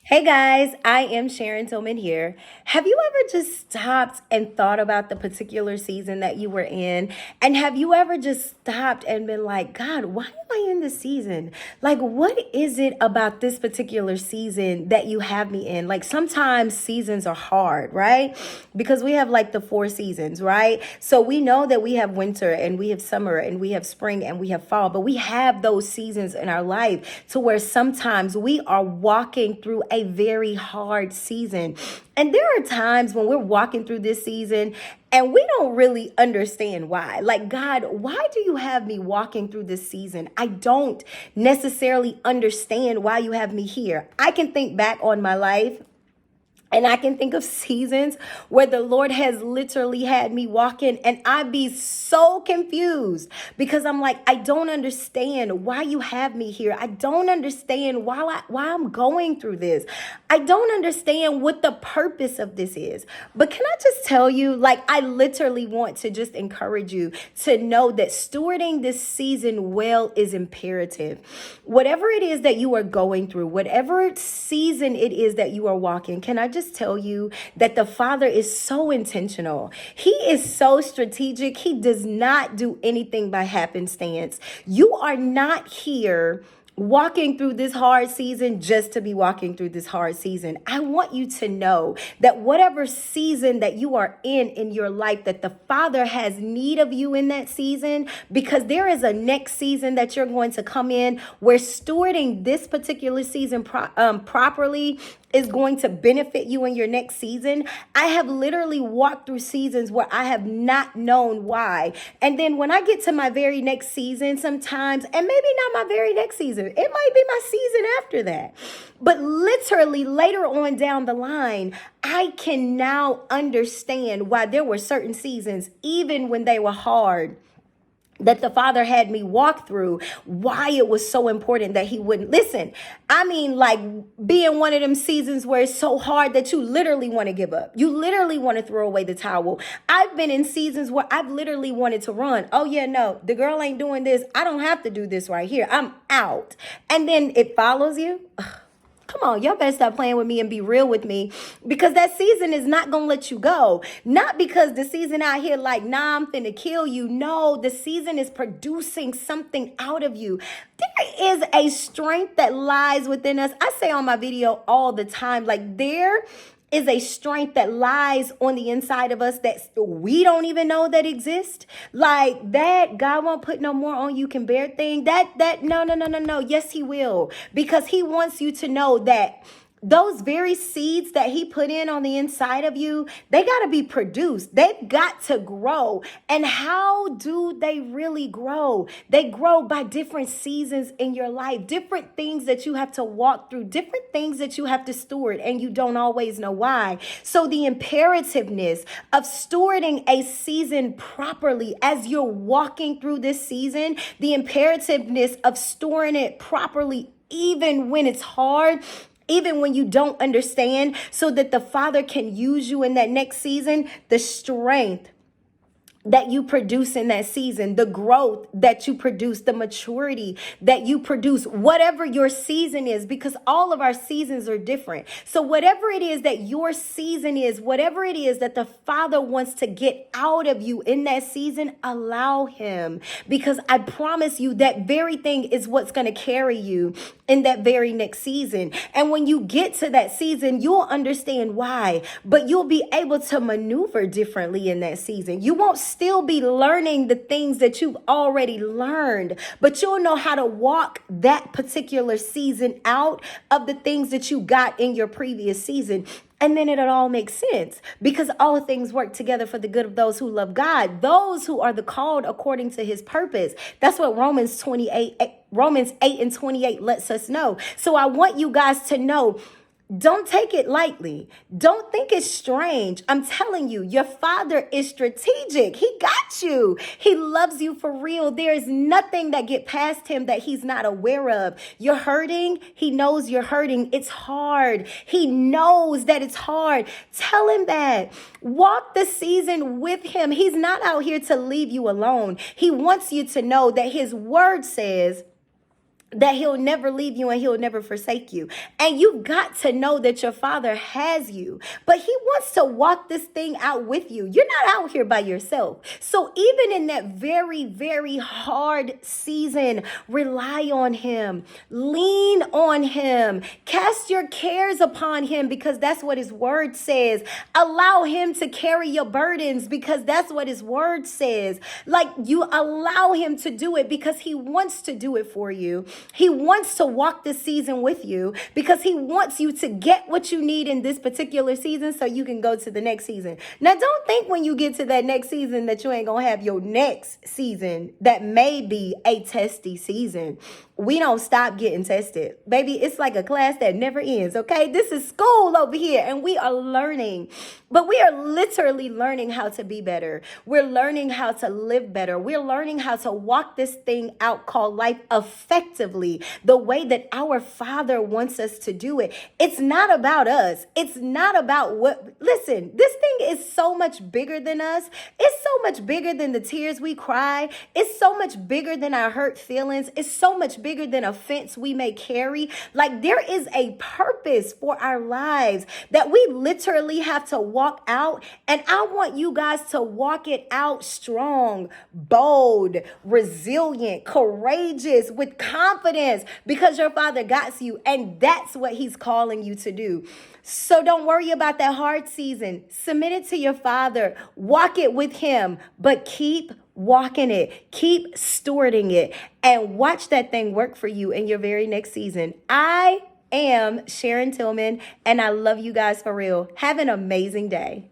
Hey guys, I am Sharon Tillman here. Have you ever just stopped and thought about the particular season that you were in? And have you ever just stopped and been like, God, why am I in this season? Like, what is it about this particular season that you have me in? Like, sometimes seasons are hard, right? Because we have like the four seasons, right? So we know that we have winter and we have summer and we have spring and we have fall, but we have those seasons in our life to where sometimes we are walking through a very hard season. And there are times when we're walking through this season and we don't really understand why. Like, God, why do you have me walking through this season? I don't necessarily understand why you have me here. I can think back on my life and I can think of seasons where the Lord has literally had me walking and I'd be so confused because I'm like, I don't understand why you have me here. I don't understand why I'm going through this. I don't understand what the purpose of this is. But can I just tell you, like, I literally want to just encourage you to know that stewarding this season well is imperative. Whatever it is that you are going through, whatever season it is that you are walking, can I just tell you that the Father is so intentional? He is so strategic. He does not do anything by happenstance. You are not here walking through this hard season just to be walking through this hard season. I want you to know that whatever season that you are in your life, that the Father has need of you in that season, because there is a next season that you're going to come in where stewarding this particular season properly is going to benefit you in your next season. I have literally walked through seasons where I have not known why. And then when I get to my very next season sometimes, and maybe not my very next season, it might be my season after that. But literally later on down the line, I can now understand why there were certain seasons, even when they were hard, that the Father had me walk through, why it was so important that he wouldn't listen. I mean, like being one of them seasons where it's so hard that you literally want to give up. You literally want to throw away the towel. I've been in seasons where I've literally wanted to run. Oh yeah, no, the girl ain't doing this. I don't have to do this right here. I'm out. And then it follows you. Come on, y'all better stop playing with me and be real with me, because that season is not going to let you go. Not because the season out here like, nah, I'm finna kill you. No, the season is producing something out of you. There is a strength that lies within us. I say on my video all the time, like there is a strength that lies on the inside of us that we don't even know that exists. Like that God won't put no more on you can bear thing. No. Yes, he will. Because he wants you to know that those very seeds that he put in on the inside of you, they got to be produced. They've got to grow. And how do they really grow? They grow by different seasons in your life, different things that you have to walk through, different things that you have to steward, and you don't always know why. So the imperativeness of stewarding a season properly as you're walking through this season, the imperativeness of storing it properly, even when it's hard, even when you don't understand, so that the Father can use you in that next season, the strength that you produce in that season, the growth that you produce, the maturity that you produce, whatever your season is, because all of our seasons are different. So whatever it is that your season is, whatever it is that the Father wants to get out of you in that season, allow him, because I promise you that very thing is what's going to carry you in that very next season. And when you get to that season, you'll understand why, but you'll be able to maneuver differently in that season. You won't still be learning the things that you've already learned, but you'll know how to walk that particular season out of the things that you got in your previous season. And then it'll all make sense, because all things work together for the good of those who love God, those who are the called according to his purpose. That's what Romans 8:28 lets us know. So I want you guys to know, don't take it lightly. Don't think it's strange. I'm telling you, your Father is strategic. He got you. He loves you for real. There is nothing that get past him that he's not aware of. You're hurting. He knows you're hurting. It's hard. He knows that it's hard. Tell him that. Walk the season with him. He's not out here to leave you alone. He wants you to know that his word says that he'll never leave you and he'll never forsake you. And you've got to know that your father has you, but he wants to walk this thing out with you. You're not out here by yourself. So even in that very, very hard season, rely on him, lean on him, cast your cares upon him, because that's what his word says. Allow him to carry your burdens, because that's what his word says. Like, you allow him to do it because he wants to do it for you. He wants to walk this season with you because he wants you to get what you need in this particular season so you can go to the next season. Now, don't think when you get to that next season that you ain't going to have your next season that may be a testy season. We don't stop getting tested. Baby, it's like a class that never ends, okay? This is school over here, and we are learning. But we are literally learning how to be better. We're learning how to live better. We're learning how to walk this thing out called life effectively, the way that our Father wants us to do it. It's not about us. It's not about what... Listen, this thing is so much bigger than us. It's so much bigger than the tears we cry. It's so much bigger than our hurt feelings. It's so much bigger than offense we may carry. Like, there is a purpose for our lives that we literally have to walk out. And I want you guys to walk it out strong, bold, resilient, courageous, with confidence, because your Father got you. And that's what he's calling you to do. So don't worry about that hard season. Submit it to your Father. Walk it with him, but keep walking it. Keep stewarding it, and watch that thing work for you in your very next season. I am Sharon Tillman, and I love you guys for real. Have an amazing day.